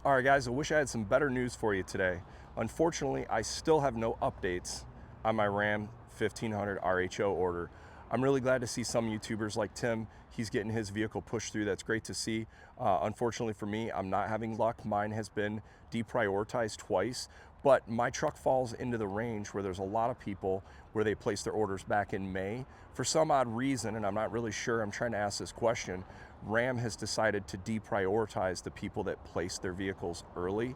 All right, guys, I wish I had some better news for you today. Unfortunately, I still have no updates on my Ram 1500 RHO order. I'm really glad to see some YouTubers like Tim, he's getting his vehicle pushed through. That's great to see. Unfortunately for me, I'm not having luck. Mine has been deprioritized twice, but my truck falls into the range where there's a lot of people where they placed their orders back in May. For some odd reason, and I'm not really sure, I'm trying to ask this question, Ram has decided to deprioritize the people that placed their vehicles early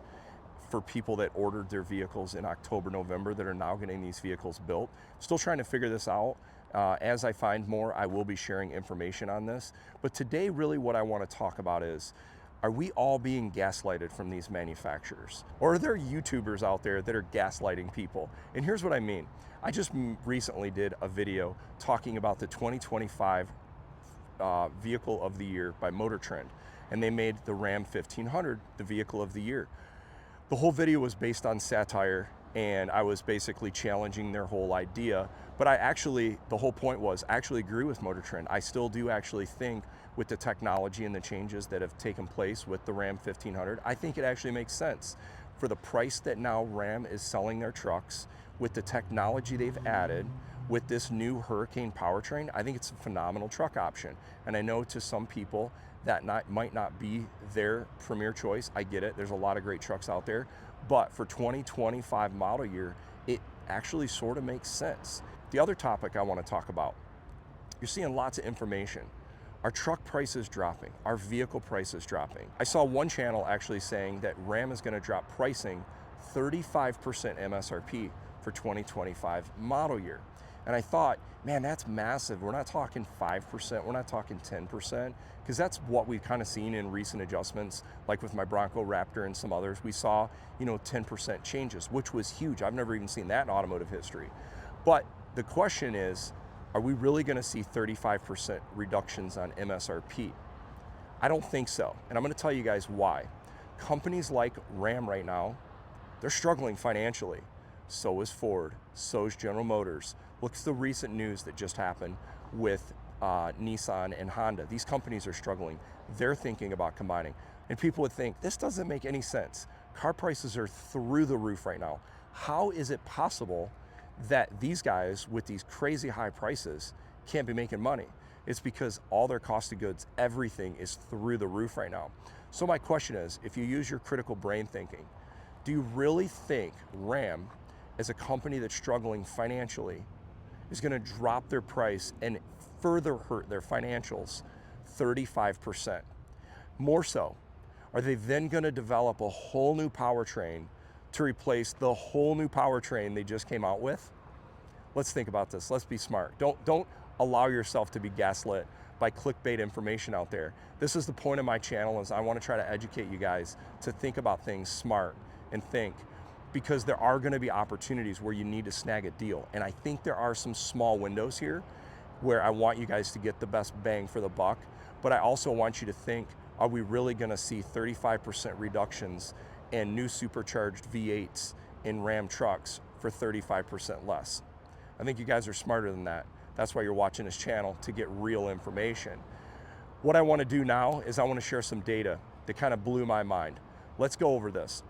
for people that ordered their vehicles in October, November that are now getting these vehicles built. Still trying to figure this out. As I find more, I will be sharing information on this. But today, really what I want to talk about is, are we all being gaslighted from these manufacturers? Or are there YouTubers out there that are gaslighting people? And here's what I mean. I just recently did a video talking about the 2025 Vehicle of the Year by Motor Trend, and they made the Ram 1500 the Vehicle of the Year. The whole video was based on satire, and I was basically challenging their whole idea. But the whole point was, I actually agree with Motor Trend. I still do actually think with the technology and the changes that have taken place with the Ram 1500, I think it actually makes sense. For the price that now Ram is selling their trucks, with the technology they've added, with this new Hurricane powertrain, I think it's a phenomenal truck option. And I know to some people that might not be their premier choice. I get it, there's a lot of great trucks out there. But for 2025 model year, it actually sort of makes sense. The other topic I want to talk about, you're seeing lots of information. Our truck prices dropping, our vehicle prices dropping. I saw one channel actually saying that Ram is going to drop pricing 35% MSRP for 2025 model year. And I thought, man, that's massive. We're not talking 5%, we're not talking 10%, because that's what we've kind of seen in recent adjustments, like with my Bronco Raptor and some others. We saw, 10% changes, which was huge. I've never even seen that in automotive history. But the question is, are we really going to see 35% reductions on MSRP? I don't think so. And I'm going to tell you guys why. Companies like Ram right now, they're struggling financially. So is Ford, so is General Motors. Look at the recent news that just happened with Nissan and Honda. These companies are struggling. They're thinking about combining. And people would think, this doesn't make any sense. Car prices are through the roof right now. How is it possible that these guys with these crazy high prices can't be making money? It's because all their cost of goods, everything is through the roof right now. So my question is, if you use your critical brain thinking, do you really think Ram, as a company that's struggling financially, is going to drop their price and further hurt their financials 35%? More so, are they then going to develop a whole new powertrain to replace the whole new powertrain they just came out with? Let's think about this. Let's be smart. Don't allow yourself to be gaslit by clickbait information out there. This is the point of my channel, is I want to try to educate you guys to think about things smart and think, because there are going to be opportunities where you need to snag a deal. And I think there are some small windows here where I want you guys to get the best bang for the buck. But I also want you to think, are we really going to see 35% reductions and new supercharged V8s in Ram trucks for 35% less? I think you guys are smarter than that. That's why you're watching this channel, to get real information. What I want to do now is I want to share some data that kind of blew my mind. Let's go over this.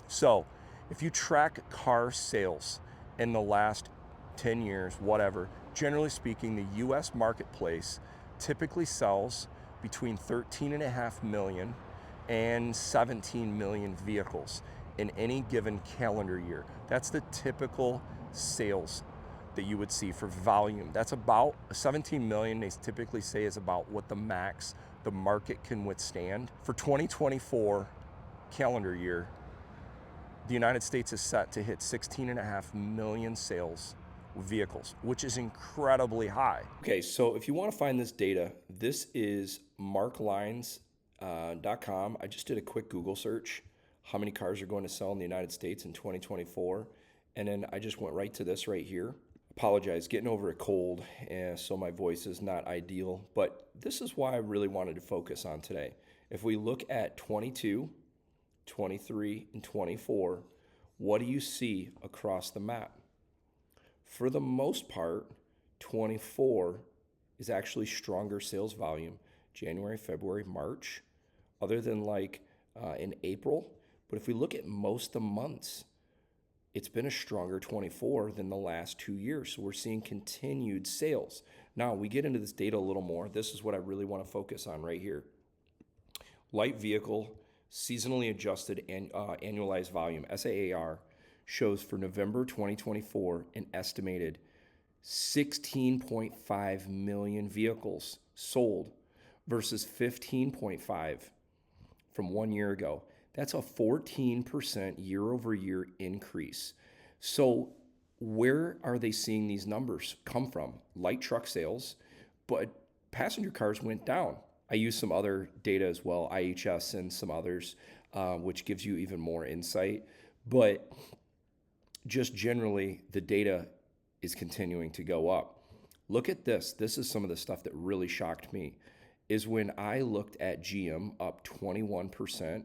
So, if you track car sales in the last 10 years, whatever, generally speaking, the US marketplace typically sells between 13.5 million and 17 million vehicles in any given calendar year. That's the typical sales that you would see for volume. That's about 17 million, they typically say, is about what the max the market can withstand. For 2024 calendar year, the United States is set to hit 16.5 million sales vehicles, which is incredibly high. Okay, so if you want to find this data, this is marklines.com. I just did a quick Google search, how many cars are going to sell in the United States in 2024, and then I just went right to this right here. Apologize, getting over a cold, so my voice is not ideal, but this is why I really wanted to focus on today. If we look at 22, 23, and 24, what do you see across the map? For the most part, 24 is actually stronger sales volume, January, February, March, other than like in April. But if we look at most of the months, it's been a stronger 24 than the last 2 years. So we're seeing continued sales. Now we get into this data a little more. This is what I really want to focus on right here. Light vehicle seasonally adjusted and annualized volume, SAAR, shows for November 2024 an estimated 16.5 million vehicles sold versus 15.5 from 1 year ago. That's a 14% year over year increase. So where are they seeing these numbers come from? Light truck sales, but passenger cars went down. I use some other data as well, IHS and some others, which gives you even more insight. But just generally, the data is continuing to go up. Look at this. This is some of the stuff that really shocked me, is when I looked at GM up 21%.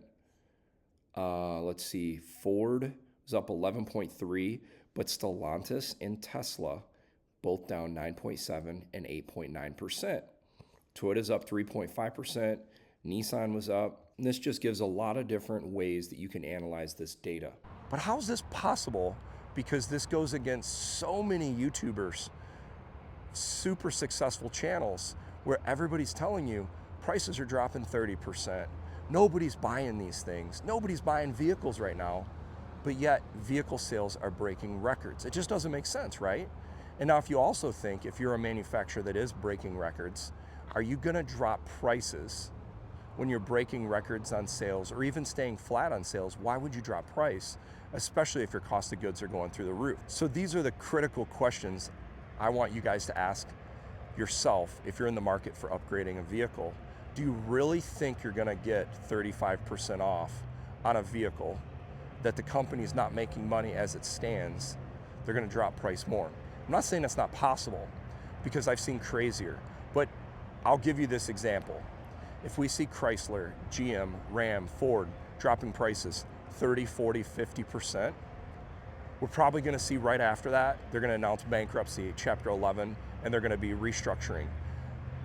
Let's see, Ford was up 11.3, but Stellantis and Tesla both down 9.7 and 8.9%. Toyota's up 3.5%, Nissan was up. And this just gives a lot of different ways that you can analyze this data. But how is this possible? Because this goes against so many YouTubers, super successful channels, where everybody's telling you prices are dropping 30%. Nobody's buying these things. Nobody's buying vehicles right now, but yet vehicle sales are breaking records. It just doesn't make sense, right? And now if you also think, if you're a manufacturer that is breaking records, are you gonna drop prices when you're breaking records on sales or even staying flat on sales? Why would you drop price, especially if your cost of goods are going through the roof? So these are the critical questions I want you guys to ask yourself if you're in the market for upgrading a vehicle. Do you really think you're gonna get 35% off on a vehicle that the company's not making money as it stands? They're gonna drop price more. I'm not saying that's not possible, because I've seen crazier, but I'll give you this example. If we see Chrysler, GM, Ram, Ford dropping prices 30, 40, 50%, we're probably gonna see right after that, they're gonna announce bankruptcy, Chapter 11, and they're gonna be restructuring.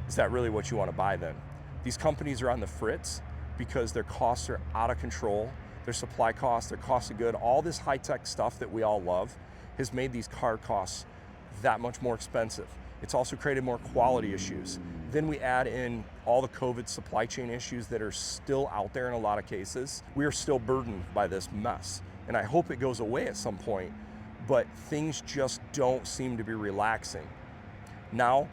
Is that really what you wanna buy then? These companies are on the fritz because their costs are out of control. Their supply costs, their cost of good, all this high-tech stuff that we all love has made these car costs that much more expensive. It's also created more quality issues. Then we add in all the COVID supply chain issues that are still out there in a lot of cases. We are still burdened by this mess. And I hope it goes away at some point, but things just don't seem to be relaxing. Now,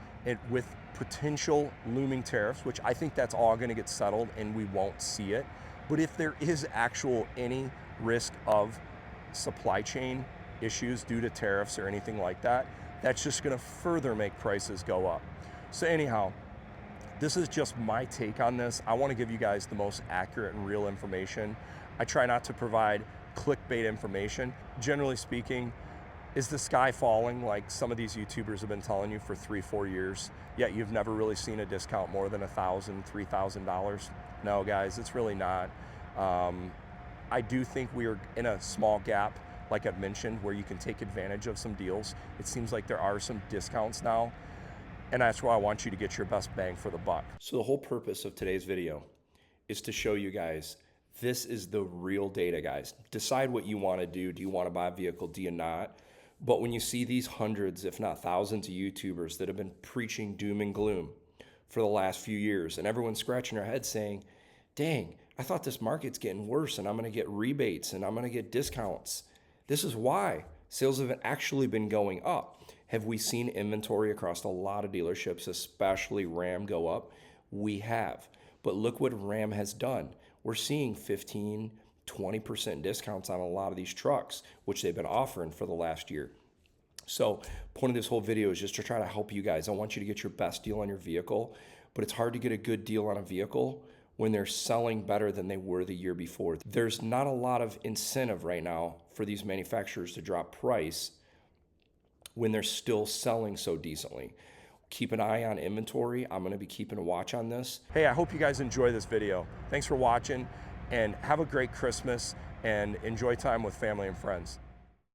with potential looming tariffs, which I think that's all gonna get settled and we won't see it, but if there is any risk of supply chain issues due to tariffs or anything like that, that's just gonna further make prices go up. So anyhow, this is just my take on this. I wanna give you guys the most accurate and real information. I try not to provide clickbait information. Generally speaking, is the sky falling like some of these YouTubers have been telling you for 3-4 years, yet you've never really seen a discount more than $1,000, $3,000? No, guys, it's really not. I do think we are in a small gap, like I've mentioned, where you can take advantage of some deals. It seems like there are some discounts now, and that's why I want you to get your best bang for the buck. So the whole purpose of today's video is to show you guys this is the real data, guys. Decide what you want to do. Do you want to buy a vehicle? Do you not? But when you see these hundreds, if not thousands of YouTubers that have been preaching doom and gloom for the last few years, and everyone's scratching their head saying, dang, I thought this market's getting worse and I'm going to get rebates and I'm going to get discounts. This is why sales have actually been going up. Have we seen inventory across a lot of dealerships, especially Ram, go up? We have. But look what Ram has done. We're seeing 15, 20% discounts on a lot of these trucks, which they've been offering for the last year. So point of this whole video is just to try to help you guys. I want you to get your best deal on your vehicle, but it's hard to get a good deal on a vehicle when they're selling better than they were the year before. There's not a lot of incentive right now for these manufacturers to drop price when they're still selling so decently. Keep an eye on inventory. I'm gonna be keeping a watch on this. Hey, I hope you guys enjoy this video. Thanks for watching, and have a great Christmas and enjoy time with family and friends.